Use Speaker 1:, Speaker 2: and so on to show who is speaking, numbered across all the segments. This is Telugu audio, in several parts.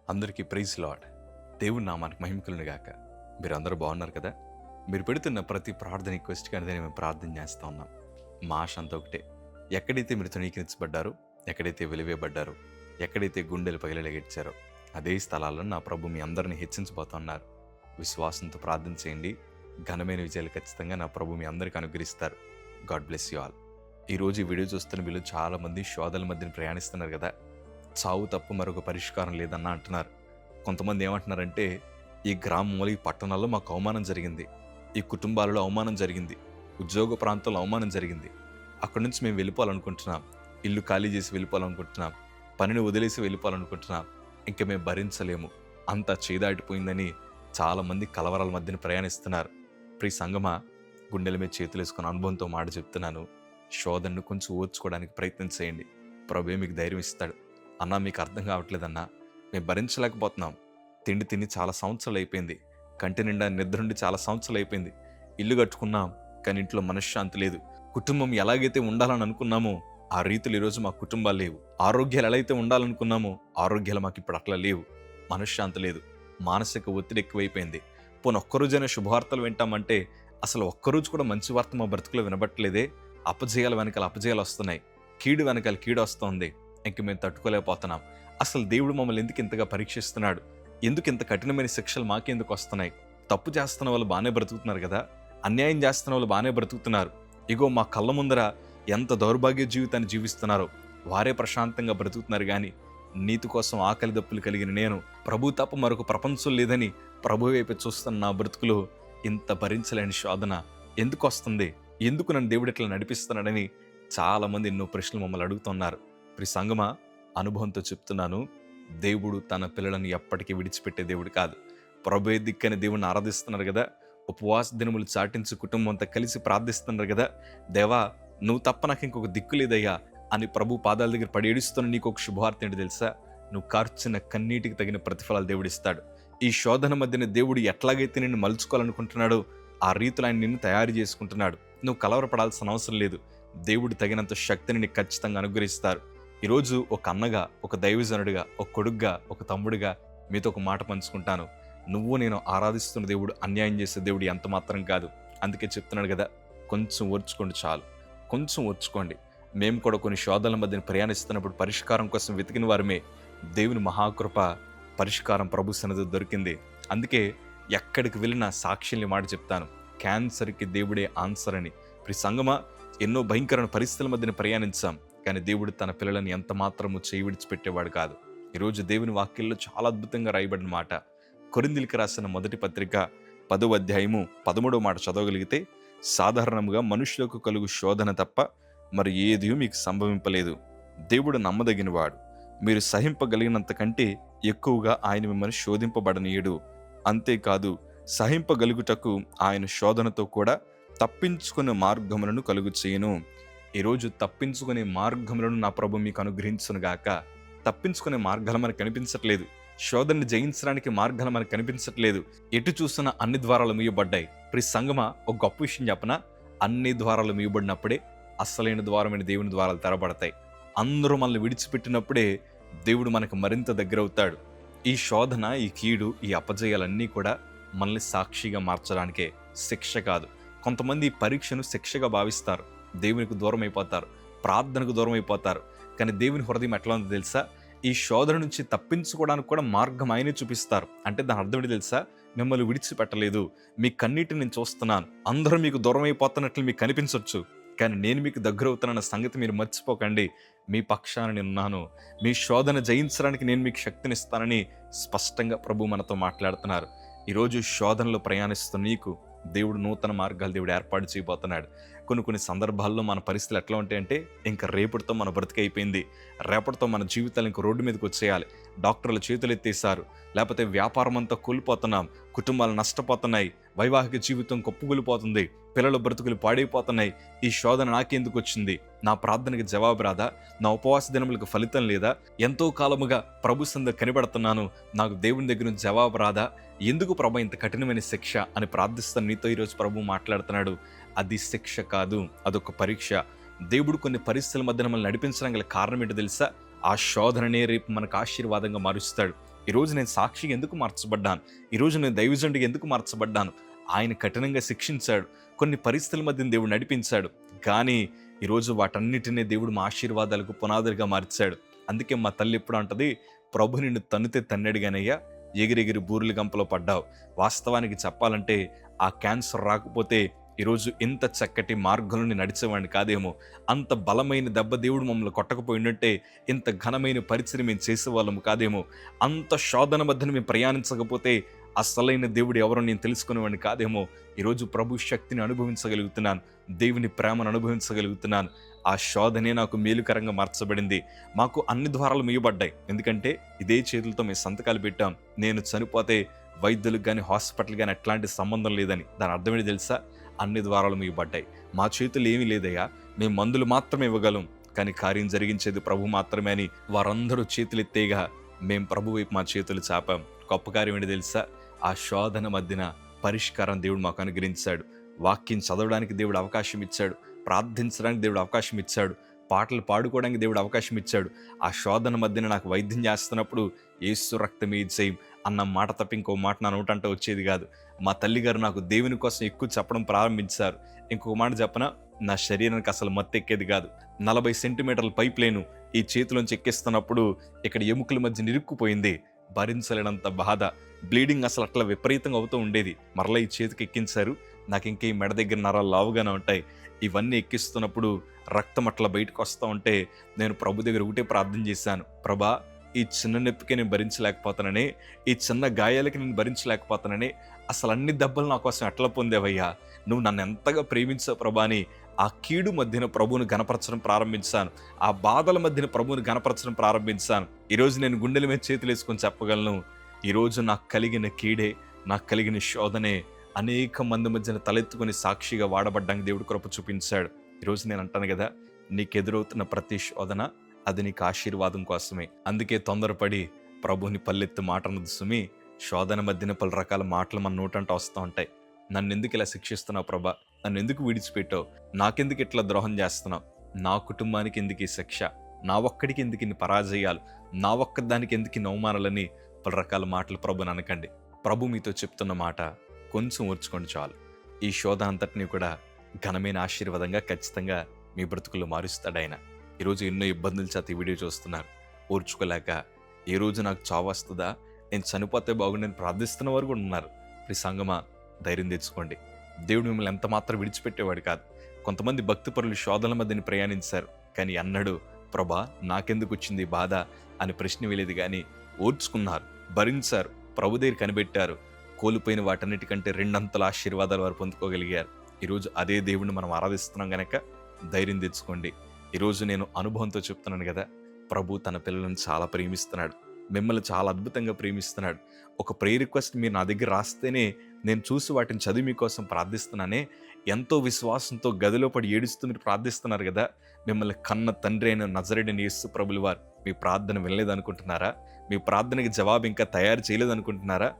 Speaker 1: అందరికీ ప్రైజ్ లార్డ్. దేవుని నామానికి మహిమ కలుగును గాక. మీరందరూ బాగున్నారు కదా? మీరు పెడుతున్న ప్రతి ప్రార్థన రిక్వెస్ట్‌కి అనేది మేము ప్రార్థన చేస్తా ఉన్నాం. మా ఆశ అంతా ఒకటే. ఎక్కడైతే మీరు తృణీకరించబడ్డారో, ఎక్కడైతే వెలివేయబడ్డారో, ఎక్కడైతే గుండెలు పగిలెగిచ్చారో అదే స్థలాల్లో నా ప్రభు మీ అందరిని హెచ్చించబోతున్నారు. విశ్వాసంతో ప్రార్థన చేయండి. ఘనమైన విజయాలు ఖచ్చితంగా నా ప్రభు మీ అందరికీ అనుగ్రహిస్తారు. God bless you all. ఈరోజు ఈ వీడియో చూస్తున్న వీళ్ళు చాలామంది శోధనల మధ్యన ప్రయాణిస్తున్నారు కదా. చావు తప్ప మరొక పరిష్కారం లేదన్న అంటున్నారు. కొంతమంది ఏమంటున్నారంటే, ఈ గ్రామంలో ఈ పట్టణాల్లో మాకు అవమానం జరిగింది, ఈ కుటుంబాలలో అవమానం జరిగింది, ఉద్యోగ ప్రాంతంలో అవమానం జరిగింది, అక్కడి నుంచి మేము వెళ్ళిపోవాలనుకుంటున్నాం, ఇల్లు ఖాళీ చేసి వెళ్ళిపోవాలనుకుంటున్నాం, పనిని వదిలేసి వెళ్ళిపోవాలనుకుంటున్నాం, ఇంకా మేము భరించలేము, అంతా చేదాటిపోయిందని చాలామంది కలవరాల మధ్యన ప్రయాణిస్తున్నారు. ప్రియ సంగమా, గుండెల మీద చేతులు వేసుకుని అనుభవంతో మాట చెప్తున్నాను. శోధనను కొంచెం ఓర్చుకోవడానికి ప్రయత్నం చేయండి. ప్రభువే మీకు ధైర్యం ఇస్తాడు. అన్నా, మీకు అర్థం కావట్లేదన్నా, మేము భరించలేకపోతున్నాం, తిండి తిని చాలా సంవత్సరాలు అయిపోయింది, కంటి నిండా నిద్ర నుండి చాలా సంవత్సరాలు అయిపోయింది, ఇల్లు కట్టుకున్నాం కానీ ఇంట్లో మనశ్శాంతి లేదు, కుటుంబం ఎలాగైతే ఉండాలని అనుకున్నామో ఆ రీతిలో ఈరోజు మా కుటుంబాలు లేవు, ఆరోగ్యాలు ఎలా అయితే ఉండాలనుకున్నామో ఆరోగ్యాలు మాకు ఇప్పుడు అట్లా లేవు, మనశ్శాంతి లేదు, మానసిక ఒత్తిడి ఎక్కువైపోయింది. పోనీ ఒక్కరోజైనా శుభవార్తలు వింటామంటే అసలు ఒక్కరోజు కూడా మంచి వార్త మా బ్రతుకులో వినబట్టలేదే. అపజయాల వెనకాల అపజయాలు వస్తున్నాయి, కీడు వెనకాల కీడు వస్తుంది. ఇంక మేము తట్టుకోలేకపోతున్నాం. అసలు దేవుడు మమ్మల్ని ఎందుకు ఇంతగా పరీక్షిస్తున్నాడు? ఎందుకు ఇంత కఠినమైన శిక్షలు మాకెందుకు వస్తున్నాయి? తప్పు చేస్తున్న వాళ్ళు బాగానే బ్రతుకుతున్నారు కదా, అన్యాయం చేస్తున్న వాళ్ళు బాగానే బ్రతుకుతున్నారు. ఇగో మా కళ్ళ ముందర ఎంత దౌర్భాగ్య జీవితాన్ని జీవిస్తున్నారో వారే ప్రశాంతంగా బ్రతుకుతున్నారు. కానీ నీతి కోసం ఆకలి దప్పులు కలిగిన నేను, ప్రభు తప్ప మరొక ప్రపంచం లేదని ప్రభు వైపు చూస్తున్న నా బ్రతుకులో ఇంత భరించలేని శోధన ఎందుకు వస్తుంది? ఎందుకు నన్ను దేవుడు ఇట్లా నడిపిస్తున్నాడని చాలామంది ఎన్నో ప్రశ్నలు మమ్మల్ని అడుగుతున్నారు. ప్రియ సంగమా, అనుభవంతో చెప్తున్నాను, దేవుడు తన పిల్లలను ఎప్పటికీ విడిచిపెట్టే దేవుడు కాదు. ప్రభువే దిక్కని దేవుడిని ఆరాధిస్తున్నారు కదా, ఉపవాస దినములు చాటించి కుటుంబం అంతా కలిసి ప్రార్థిస్తున్నారు కదా. దేవా, నువ్వు తప్ప నాకు ఇంకొక దిక్కు లేదయ్యా అని ప్రభు పాదాల దగ్గర పడి ఏడుస్తున్న నీకు ఒక శుభవార్త ఏంటి తెలుసా? నువ్వు కార్చిన కన్నీటికి తగిన ప్రతిఫలాలు దేవుడిస్తాడు. ఈ శోధన మధ్యన దేవుడు ఎట్లాగైతే నిన్ను మలుచుకోవాలనుకుంటున్నాడో ఆ రీతిలో ఆయన నిన్ను తయారు చేసుకుంటున్నాడు. నువ్వు కలవరపడాల్సిన అవసరం లేదు. దేవుడు తగినంత శక్తిని నీకు ఖచ్చితంగా అనుగ్రహిస్తారు. ఈరోజు ఒక అన్నగా, ఒక దైవజనుడిగా, ఒక కొడుగ్గా, ఒక తమ్ముడిగా మీతో ఒక మాట పంచుకుంటాను. నువ్వు నేను ఆరాధిస్తున్న దేవుడు అన్యాయం చేసే దేవుడు ఎంత మాత్రం కాదు. అందుకే చెప్తున్నాడు కదా, కొంచెం ఓర్చుకోండి, చాలు, కొంచెం ఓర్చుకోండి. మేము కూడా కొన్ని శోధనల మధ్యన ప్రయాణిస్తున్నప్పుడు పరిష్కారం కోసం వెతికిన వారమే. దేవుని మహాకృప పరిష్కారం ప్రభు సన్నిధిలో దొరికింది. అందుకే ఎక్కడికి వెళ్ళినా సాక్షుల్ని మాట చెప్తాను, క్యాన్సర్కి దేవుడే ఆన్సర్ అని. ప్రియ సంగమా, ఎన్నో భయంకరమైన పరిస్థితుల మధ్యన ప్రయాణించాం, కానీ దేవుడు తన పిల్లలను ఎంత మాత్రము చేయి విడిచిపెట్టేవాడు కాదు. ఈరోజు దేవుని వాక్యంలో చాలా అద్భుతంగా రాయబడిన మాట. కొరింథీయులకు రాసిన మొదటి పత్రిక 10వ అధ్యాయము 13వ మాట చదవగలిగితే, సాధారణంగా మనుషులకు కలుగు శోధన తప్ప మరి ఏది మీకు సంభవింపలేదు. దేవుడు నమ్మదగినవాడు, మీరు సహింపగలిగినంత కంటే ఎక్కువగా ఆయన మిమ్మల్ని శోధింపబడనీయడు. అంతేకాదు, సహింపగలుగుటకు ఆయన శోధనతో కూడా తప్పించుకునే మార్గములను కలుగు చేయను. ఈరోజు తప్పించుకునే మార్గములను నా ప్రభు మీకు అనుగ్రహించును గాక. తప్పించుకునే మార్గాలు మనకు కనిపించట్లేదు, శోధనని జయించడానికి మార్గాలు మనకు కనిపించట్లేదు. ఎటు చూసినా అన్ని ద్వారాలు మూయబడ్డాయి. ప్రియ సంగమా, ఒక గొప్ప విషయం చెప్పనా? అన్ని ద్వారాలు మూయబడినప్పుడే అసలైన ద్వారమైన దేవుని ద్వారాలు తెరబడతాయి. అందరూ మనల్ని విడిచిపెట్టినప్పుడే దేవుడు మనకు మరింత దగ్గర అవుతాడు. ఈ శోధన, ఈ కీడు, ఈ అపజయాలన్నీ కూడా మనల్ని సాక్షిగా మార్చడానికే, శిక్ష కాదు. కొంతమంది ఈ పరీక్షను శిక్షగా భావిస్తారు, దేవునికి దూరం అయిపోతారు, ప్రార్థనకు దూరం అయిపోతారు. కానీ దేవుని హృదయం ఎట్లా ఉందో తెలుసా? ఈ శోధన నుంచి తప్పించుకోవడానికి కూడా మార్గం ఆయనే చూపిస్తారు. అంటే దాని అర్థం ఏంటి తెలుసా? మిమ్మల్ని విడిచిపెట్టలేదు, మీ కన్నీటిని నేను చూస్తున్నాను. అందరూ మీకు దూరం అయిపోతున్నట్లు మీకు కనిపించవచ్చు, కానీ నేను మీకు దగ్గర అవుతానన్న సంగతి మీరు మర్చిపోకండి. మీ పక్షాన నేనున్నాను, మీ శోధన జయించడానికి నేను మీకు శక్తినిస్తానని స్పష్టంగా ప్రభు మనతో మాట్లాడుతున్నారు. ఈరోజు శోధనలో ప్రయాణిస్తున్న నీకు దేవుడు నూతన మార్గాలు దేవుడు ఏర్పాటు చేయబోతున్నాడు. కొన్ని సందర్భాల్లో మన పరిస్థితులు ఎట్లా ఉంటాయంటే, ఇంకా రేపటితో మన బ్రతికైపోయింది, రేపటితో మన జీవితాలు ఇంక రోడ్డు మీదకి వచ్చేయాలి, డాక్టర్లు చేతులు ఎత్తేసారు, లేకపోతే వ్యాపారం అంతా కూలిపోతున్నాం, కుటుంబాలు నష్టపోతున్నాయి, వైవాహిక జీవితం కొప్పుకూలిపోతుంది, పిల్లల బ్రతుకులు పాడైపోతున్నాయి. ఈ శోధన నాకెందుకు వచ్చింది? నా ప్రార్థనకి జవాబు రాదా? నా ఉపవాస దినములకు ఫలితం లేదా? ఎంతో కాలముగా ప్రభు సంద కనిపెడుతున్నాను, నాకు దేవుని దగ్గర నుంచి జవాబు రాదా? ఎందుకు ప్రభు ఇంత కఠినమైన శిక్ష అని ప్రార్థిస్తాను నీతో ఈరోజు ప్రభు మాట్లాడుతున్నాడు. అది శిక్ష కాదు, అదొక పరీక్ష. దేవుడు కొన్ని పరిస్థితుల మధ్య మనల్ని నడిపించడం గల కారణం ఏంటో తెలుసా? ఆ శోధననే రేపు మనకు ఆశీర్వాదంగా మారుస్తాడు. ఈరోజు నేను సాక్షిగా ఎందుకు మార్చబడ్డాను, ఈరోజు నేను దైవజనుడిగా ఎందుకు మార్చబడ్డాను, ఆయన కఠినంగా శిక్షించాడు, కొన్ని పరిస్థితుల మధ్య దేవుడు నడిపించాడు, కానీ ఈరోజు వాటన్నిటినీ దేవుడు మా ఆశీర్వాదాలకు పునాదులుగా మార్చాడు. అందుకే మా తల్లి ఎప్పుడు అంటది, ప్రభు నిన్ను తన్నితే తన్నడిగానయ్యా, ఎగిరెగిరి బూరుల గంపలో పడ్డావు. వాస్తవానికి చెప్పాలంటే ఆ క్యాన్సర్ రాకపోతే ఈరోజు ఇంత చక్కటి మార్గంలోని నడిచేవాడిని కాదేమో, అంత బలమైన దెబ్బ దేవుడు మమ్మల్ని కొట్టకపోయిందంటే ఇంత ఘనమైన పరిచయం మేము చేసేవాళ్ళము కాదేమో, అంత శోధన మధ్యన మేము ప్రయాణించకపోతే అసలైన దేవుడు ఎవరో నేను తెలుసుకునేవాడిని కాదేమో. ఈరోజు ప్రభు శక్తిని అనుభవించగలుగుతున్నాను, దేవుని ప్రేమను అనుభవించగలుగుతున్నాను. ఆ శోధనే నాకు మేలుకరంగా మార్చబడింది. మాకు అన్ని ద్వారాలు మూయబడ్డాయి, ఎందుకంటే ఇదే చేతులతో మేము సంతకాలు పెట్టాం. నేను చనిపోతే వైద్యులకు కానీ హాస్పిటల్ కానీ ఎట్లాంటి సంబంధం లేదని. దాని అర్థమేంటి తెలుసా? అన్ని ద్వారాలు మూయబడ్డాయి. మా చేతులు ఏమీ లేదయ్యా, మేము మందులు మాత్రమే ఇవ్వగలం, కానీ కార్యం జరిగించేది ప్రభు మాత్రమే అని వారందరూ చేతులు ఎత్తేగా మేము ప్రభు వైపు మా చేతులు చాపాం. గొప్ప కార్యం ఏంటి తెలుసా? ఆ శోధన మధ్యన పరిష్కారం దేవుడు మాకు అనుగ్రహించాడు. వాక్యం చదవడానికి దేవుడు అవకాశం ఇచ్చాడు, ప్రార్థించడానికి దేవుడు అవకాశం ఇచ్చాడు, పాటలు పాడుకోవడానికి దేవుడు అవకాశం ఇచ్చాడు. ఆ శోధన మధ్యన నాకు వైద్యం చేస్తున్నప్పుడు యేసు రక్తమే జయం అన్న మాట తప్ప ఇంకో మాట నా నోటంటే వచ్చేది కాదు. మా తల్లిగారు నాకు దేవుని కోసం ఎక్కువ చెప్పడం ప్రారంభించారు. ఇంకొక మాట చెప్పనా, నా శరీరానికి అసలు మత్తెక్కేది కాదు. 40 సెంటీమీటర్ల పైప్ లైను ఈ చేతిలోంచి ఎక్కిస్తున్నప్పుడు ఇక్కడ ఎముకల మధ్య నిరుక్కుపోయింది. భరించలేనంత బాధ, బ్లీడింగ్ అసలు అట్లా విపరీతంగా అవుతూ ఉండేది. మరలా ఈ చేతికి ఎక్కించారు, నాకు ఇంకా ఈ మెడ దగ్గర నరాలు లావుగానే ఉంటాయి. ఇవన్నీ ఎక్కిస్తున్నప్పుడు రక్తం అట్లా బయటకు వస్తూ ఉంటే నేను ప్రభు దగ్గర ఒకటే ప్రార్థన చేశాను, ప్రభా ఈ చిన్న నొప్పికి నేను భరించలేకపోతానని, ఈ చిన్న గాయాలకి నేను భరించలేకపోతానని, అసలు అన్ని దెబ్బలు నా కోసం ఎట్లా పొందేవయ్యా, నువ్వు నన్ను ఎంతగా ప్రేమించావు ప్రభా అని ఆ కీడు మధ్యన ప్రభువును గణపరచడం ప్రారంభించాను. ఆ బాధల మధ్యన ప్రభువును గణపరచడం ప్రారంభించాను. ఈరోజు నేను గుండెల మీద చేతులు వేసుకొని చెప్పగలను, ఈరోజు నాకు కలిగిన కీడే, నాకు కలిగిన శోధనే అనేక మంది మధ్యన తలెత్తుకుని సాక్షిగా వాడబడ్డానికి దేవుడు కృప చూపించాడు. ఈరోజు నేను అంటాను కదా, నీకు ఎదురవుతున్న ప్రతి శోధన అది నీకు ఆశీర్వాదం కోసమే. అందుకే తొందరపడి ప్రభుని పల్లెత్తు మాట అన్నది సుమి. శోధన మధ్యన పలు రకాల మాటలు మన నోటంట వస్తూ ఉంటాయి. నన్ను ఎందుకు ఇలా శిక్షిస్తున్నావు ప్రభా, నన్ను ఎందుకు విడిచిపెట్టావు, నాకెందుకు ఇట్లా ద్రోహం చేస్తున్నావు, నా కుటుంబానికి ఎందుకు ఈ శిక్ష, నా ఒక్కడికి ఎందుకు ఇన్ని పరాజయాలు, నా ఒక్కదానికి ఎందుకు ఇన్ని అవమానాలని పలు రకాల మాటలు ప్రభుని అనకండి. ప్రభు మీతో చెప్తున్న మాట కొంచెం ఓర్చుకోండి చాలు. ఈ శోధన అంతటినీ కూడా ఘనమైన ఆశీర్వాదంగా ఖచ్చితంగా మీ బ్రతుకుల్లో మారుస్తాడు ఆయన. ఈరోజు ఎన్నో ఇబ్బందుల చేత ఈ వీడియో చూస్తున్నారు, ఓర్చుకోలేక ఏ రోజు నాకు చావు వస్తుందా, నేను చనిపోతే బాగుండని ప్రార్థిస్తున్న వారు కూడా ఉన్నారు. ఈ సంగమా, ధైర్యం తెచ్చుకోండి. దేవుడు మిమ్మల్ని ఎంత మాత్రం విడిచిపెట్టేవాడు కాదు. కొంతమంది భక్తిపరులు శోధనల మధ్యని ప్రయాణించారు, కానీ అన్నాడు, ప్రభా నాకెందుకు వచ్చింది బాధ అని ప్రశ్న వేయలేదు, కానీ ఓర్చుకున్నారు, భరించారు, ప్రభు దగ్గర కనిపెట్టారు. కోల్పోయిన వాటన్నిటికంటే రెండంతల ఆశీర్వాదాలు వారు పొందుకోగలిగారు. ఈరోజు అదే దేవుడిని మనం ఆరాధిస్తున్నాం గనక ధైర్యం తెచ్చుకోండి. ఈరోజు నేను అనుభవంతో చెప్తున్నాను కదా, ప్రభు తన పిల్లలను చాలా ప్రేమిస్తున్నాడు, మిమ్మల్ని చాలా అద్భుతంగా ప్రేమిస్తున్నాడు. ఒక ప్రేయర్ రిక్వెస్ట్ మీరు నా దగ్గర రాస్తేనే నేను చూసి వాటిని చదివి మీకోసం ప్రార్థిస్తున్నానే, ఎంతో విశ్వాసంతో గదిలో పడి ఏడుస్తూ మీరు ప్రార్థిస్తున్నారు కదా. మిమ్మల్ని కన్న తండ్రి అయిన నజరేయుడైన యేసు ప్రభుల వారు మీ ప్రార్థన వినలేదనుకుంటున్నారా? మీ ప్రార్థనకి జవాబు ఇంకా తయారు చేయలేదనుకుంటున్నారా?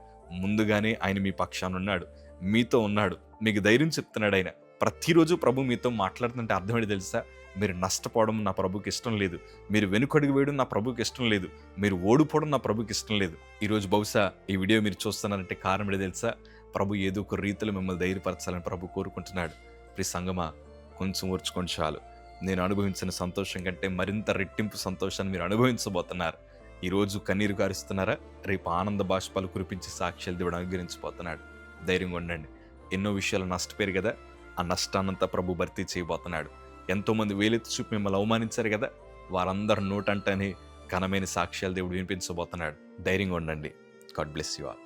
Speaker 1: ముందుగానే ఆయన మీ పక్షాన ఉన్నాడు, మీతో ఉన్నాడు, మీకు ధైర్యం చెప్తున్నాడు. ఆయన ప్రతిరోజు ప్రభు మీతో మాట్లాడుతుంటే అర్థమేంటి తెలుసా? మీరు నష్టపోవడం నా ప్రభుకి ఇష్టం లేదు, మీరు వెనుకడుగు వేయడం నా ప్రభుకి ఇష్టం లేదు, మీరు ఓడిపోవడం నా ప్రభుకి ఇష్టం లేదు. ఈరోజు బహుశా ఈ వీడియో మీరు చూస్తున్నారంటే కారణం ఏంటి తెలుసా? ప్రభు ఏదో ఒక రీతిలో మిమ్మల్ని ధైర్యపరచాలని ప్రభు కోరుకుంటున్నాడు. ప్రియ సంగమా, కొంచెం ఓర్చుకోండి చాలు. నేను అనుభవించిన సంతోషం కంటే మరింత రెట్టింపు సంతోషాన్ని మీరు అనుభవించబోతున్నారు. ఈరోజు కన్నీరు కారుస్తున్నారా? రేపు ఆనంద బాష్పాలు కురిపించి సాక్ష్యాలు దేవుడు అనుగ్రహించబోతున్నాడు. ధైర్యంగా ఉండండి. ఎన్నో విషయాలు నష్టపోయారు కదా, ఆ నష్టాన్నంతా ప్రభు భర్తీ చేయబోతున్నాడు. ఎంతోమంది వేలెత్తి చూపి మిమ్మల్ని అవమానించారు కదా, వారందరి నోటంటనే ఘనమైన సాక్ష్యాలు దేవుడు వినిపించబోతున్నాడు. ధైర్యంగా ఉండండి. God bless you all.